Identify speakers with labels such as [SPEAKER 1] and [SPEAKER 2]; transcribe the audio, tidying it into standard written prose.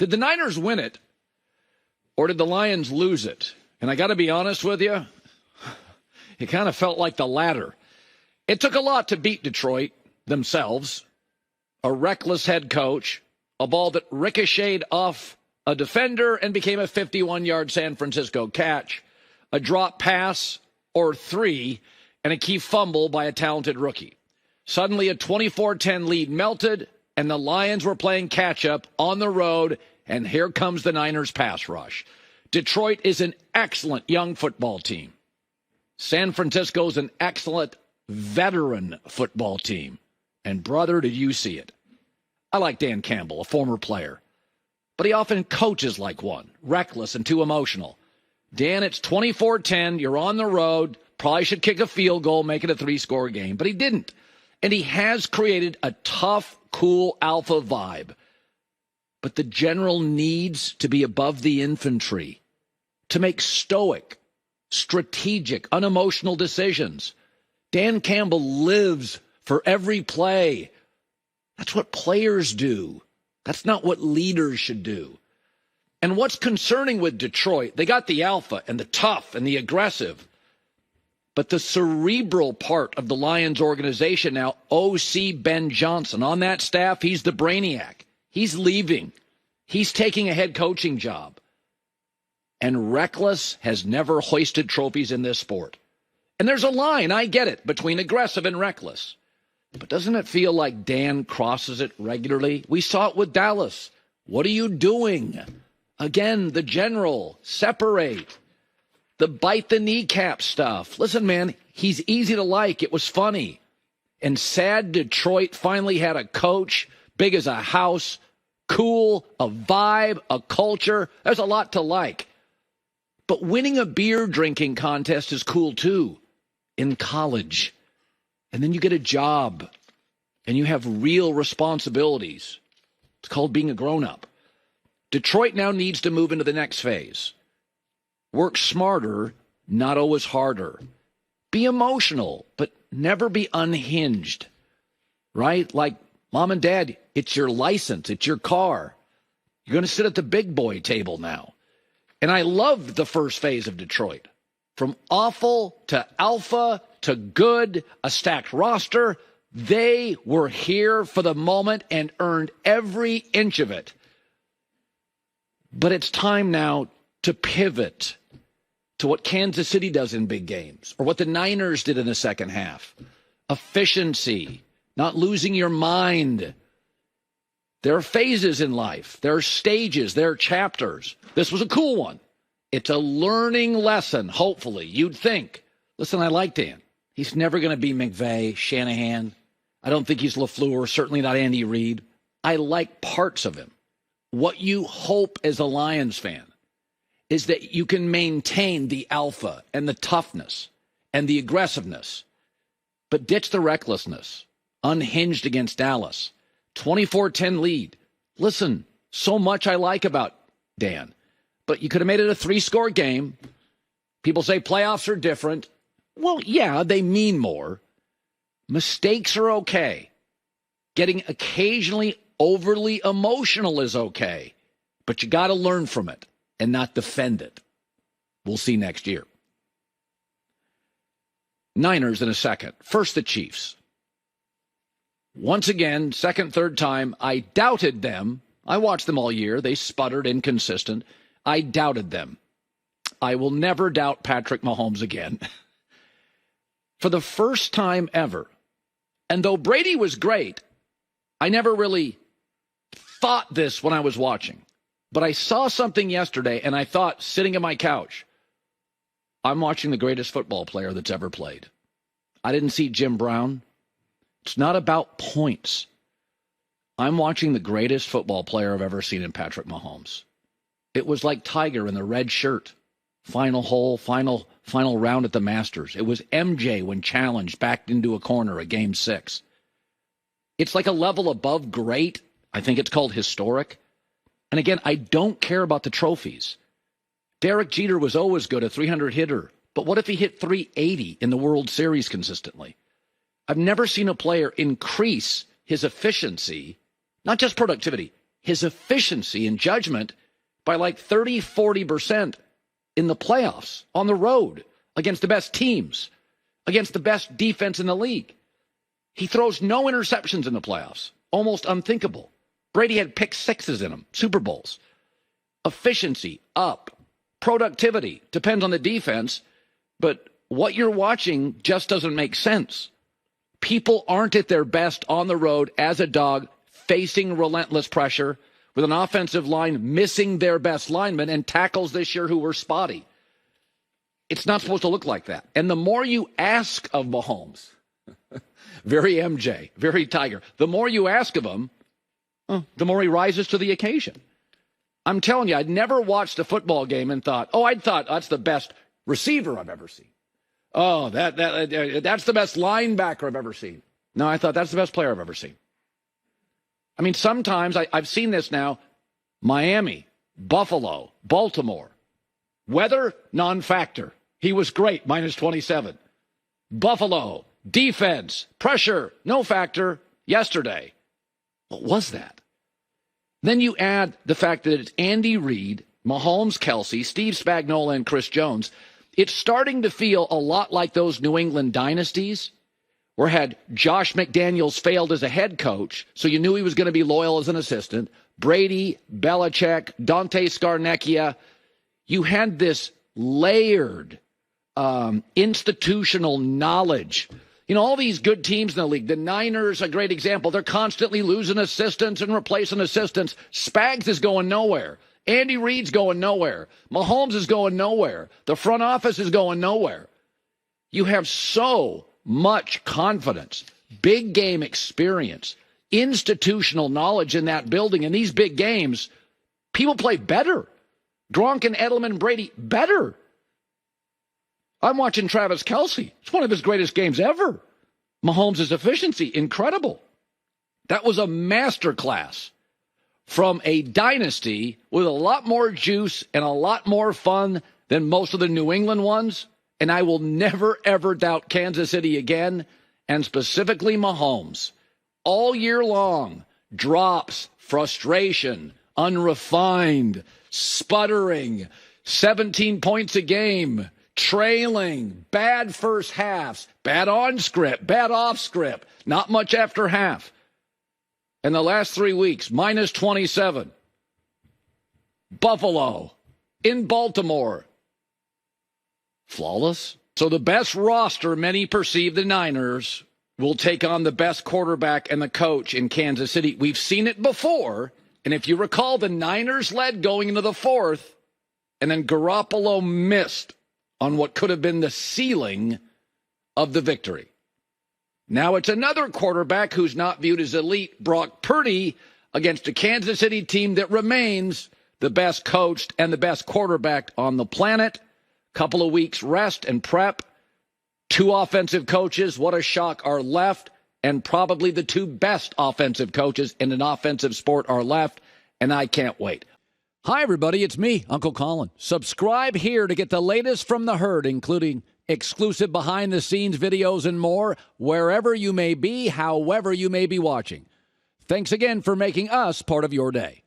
[SPEAKER 1] Did the Niners win it, or did the Lions lose it? And I got to be honest with you, it kind of felt like the latter. It took a lot to beat Detroit themselves. A reckless head coach, a ball that ricocheted off a defender and became a 51-yard San Francisco catch, a drop pass or three, and a key fumble by a talented rookie. Suddenly a 24-10 lead melted, and the Lions were playing catch-up on the road, and here comes the Niners pass rush. Detroit is an excellent young football team. San Francisco's an excellent veteran football team. And, brother, did you see it? I like Dan Campbell, a former player. But he often coaches like one, reckless and too emotional. Dan, it's 24-10. You're on the road. Probably should kick a field goal, make it a 3-score game. But he didn't. And he has created a tough, cool alpha vibe. But the general needs to be above the infantry, to make stoic, strategic, unemotional decisions. Dan Campbell lives for every play. That's what players do. That's not what leaders should do. And what's concerning with Detroit, they got the alpha and the tough and the aggressive. But the cerebral part of the Lions organization now, O.C. Ben Johnson, on that staff, he's the brainiac. He's leaving. He's taking a head coaching job. And reckless has never hoisted trophies in this sport. And there's a line, I get it, between aggressive and reckless. But doesn't it feel like Dan crosses it regularly? We saw it with Dallas. What are you doing? Again, the general, separate. The bite the kneecap stuff. Listen, man, he's easy to like. It was funny. And sad Detroit finally had a coach, big as a house, cool, a vibe, a culture. There's a lot to like. But winning a beer drinking contest is cool too in college. And then you get a job and you have real responsibilities. It's called being a grown-up. Detroit now needs to move into the next phase. Work smarter, not always harder. Be emotional, but never be unhinged. Right? Like, mom and dad, it's your license, it's your car. You're going to sit at the big boy table now. And I loved the first phase of Detroit. From awful to alpha to good, a stacked roster, they were here for the moment and earned every inch of it. But it's time now to pivot to what Kansas City does in big games, or what the Niners did in the second half. Efficiency, not losing your mind. There are phases in life. There are stages. There are chapters. This was a cool one. It's a learning lesson, hopefully. You'd think. Listen, I like Dan. He's never going to be McVay, Shanahan. I don't think he's LaFleur, certainly not Andy Reid. I like parts of him. What you hope as a Lions fan is that you can maintain the alpha and the toughness and the aggressiveness, but ditch the recklessness. Unhinged against Dallas. 24-10 lead. Listen, so much I like about Dan, but you could have made it a 3-score game. People say playoffs are different. Well, yeah, they mean more. Mistakes are okay. Getting occasionally overly emotional is okay, but you got to learn from it and not defend it. We'll see next year. Niners in a second. First, the Chiefs. Once again, second, third time, I doubted them. I watched them all year. They sputtered, inconsistent. I doubted them. I will never doubt Patrick Mahomes again. For the first time ever, and though Brady was great, I never really thought this when I was watching. But I saw something yesterday, and I thought, sitting on my couch, I'm watching the greatest football player that's ever played. I didn't see Jim Brown. It's not about points. I'm watching the greatest football player I've ever seen in Patrick Mahomes. It was like Tiger in the red shirt. Final hole, final round at the Masters. It was MJ when challenged, backed into a corner at Game 6. It's like a level above great. I think it's called historic. And again, I don't care about the trophies. Derek Jeter was always good, a 300 hitter. But what if he hit 380 in the World Series consistently? I've never seen a player increase his efficiency, not just productivity, his efficiency and judgment by like 30-40% in the playoffs on the road against the best teams, against the best defense in the league. He throws no interceptions in the playoffs. Almost unthinkable. Brady had pick sixes in him, Super Bowls. Efficiency up. Productivity depends on the defense, but what you're watching just doesn't make sense. People aren't at their best on the road as a dog, facing relentless pressure, with an offensive line missing their best linemen and tackles this year who were spotty. It's not supposed to look like that. And the more you ask of Mahomes, very MJ, very Tiger, the more you ask of him, the more he rises to the occasion. I'm telling you, I'd never watched a football game and thought, that's the best receiver I've ever seen. Oh, that's the best linebacker I've ever seen. No, I thought that's the best player I've ever seen. I mean, sometimes I've seen this now. Miami, Buffalo, Baltimore. Weather, non-factor. He was great, minus 27. Buffalo, defense, pressure, no factor, yesterday. What was that? Then you add the fact that it's Andy Reid, Mahomes, Kelsey, Steve Spagnuolo, and Chris Jones. It's starting to feel a lot like those New England dynasties, where had Josh McDaniels failed as a head coach, so you knew he was going to be loyal as an assistant. Brady, Belichick, Dante Scarnecchia. You had this layered institutional knowledge. You know, all these good teams in the league. The Niners, a great example. They're constantly losing assistants and replacing assistants. Spags is going nowhere. Andy Reid's going nowhere. Mahomes is going nowhere. The front office is going nowhere. You have so much confidence, big game experience, institutional knowledge in that building. In these big games, people play better. Gronk and Edelman and Brady, better. I'm watching Travis Kelce. It's one of his greatest games ever. Mahomes' efficiency, incredible. That was a masterclass from a dynasty with a lot more juice and a lot more fun than most of the New England ones. And I will never, ever doubt Kansas City again, and specifically Mahomes. All year long, drops, frustration, unrefined, sputtering, 17 points a game, trailing, bad first halves, bad on script, bad off script, not much after half. And the last 3 weeks, minus 27. Buffalo, in Baltimore, flawless. So the best roster many perceive the Niners will take on the best quarterback and the coach in Kansas City. We've seen it before. And if you recall, the Niners led going into the fourth, and then Garoppolo missed on what could have been the ceiling of the victory. Now it's another quarterback who's not viewed as elite, Brock Purdy, against a Kansas City team that remains the best coached and the best quarterback on the planet. Couple of weeks rest and prep. 2 offensive coaches, what a shock, are left. And probably the 2 best offensive coaches in an offensive sport are left. And I can't wait. Hi, everybody. It's me, Uncle Colin. Subscribe here to get the latest from the herd, including exclusive behind-the-scenes videos and more, wherever you may be, however you may be watching. Thanks again for making us part of your day.